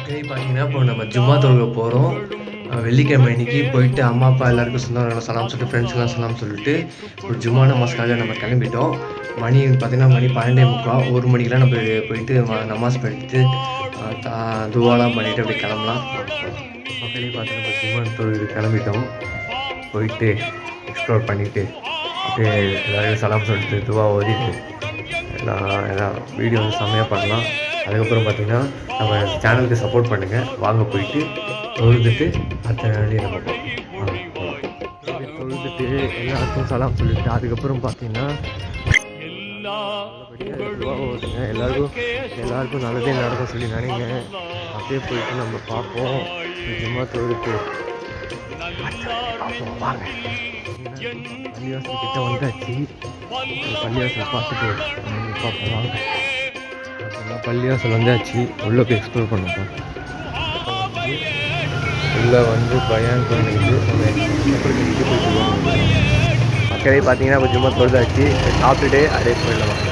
மக்களே பார்த்தீங்கன்னா, இப்போ நம்ம ஜும்மா தொழுக போறோம். வெள்ளிக்கிழமை அன்னைக்கு போயிட்டு அம்மா, அப்பா எல்லாருக்கும் சொந்தக்காரங்களுக்கு சலாம் சொல்லிட்டு, ஃப்ரெண்ட்ஸ்க்குலாம் சலாம் சொல்லிட்டு, ஒரு ஜும்மா நமாஸ்க்காக நம்ம கிளம்பிட்டோம். மணி பார்த்தீங்கன்னா, மணி 12:45 1 மணிக்கெல்லாம் நம்ம போயிட்டு நமாஸ் படிச்சுட்டு, துவாலாம் பண்ணிட்டு அப்படியே கிளம்பலாம். மக்களே பார்த்தீங்கன்னா, இப்போ ஜும்மா தொழுகைக்கு கிளம்பிட்டோம். போயிட்டு எக்ஸ்ப்ளோர் பண்ணிட்டு, அப்படியே எல்லாருக்கும் சலாம் சொல்லிட்டு, துவா ஓதிட்டு, எல்லாம் வீடியோ வந்து செம்மையாக பண்ணலாம். அதுக்கப்புறம் பார்த்திங்கன்னா நம்ம சேனலுக்கு சப்போர்ட் பண்ணுங்கள். வாங்க போயிட்டு தொழுதுட்டு அடுத்த நாளையே நம்ம போகலாம். தொழுதுட்டு எல்லாருக்கும் சலாம் சொல்லிட்டு அதுக்கப்புறம் பார்த்திங்கன்னா ஓதுங்க. எல்லாருக்கும் நல்லதே நடக்கும் சொல்லி நினைங்க. அப்படியே போயிட்டு நம்ம பார்ப்போம். சும்மா தொழுதுட்டு வாங்க. பள்ளிவாசல் கிட்ட வந்தாச்சு. பள்ளிவாசல் பார்த்துட்டு பார்ப்போம் வாங்க. பள்ளிவாசல் வந்தாச்சு. உள்ளே போய் எக்ஸ்ப்ளோர் பண்ணப்போம். உள்ளே வந்து பயான் பண்ணிட்டு மக்களே பார்த்தீங்கன்னா இப்போ ஜும்மா தொழுதாச்சு. சாப்பிட்டுட்டு அப்படியே போயிடலாம்.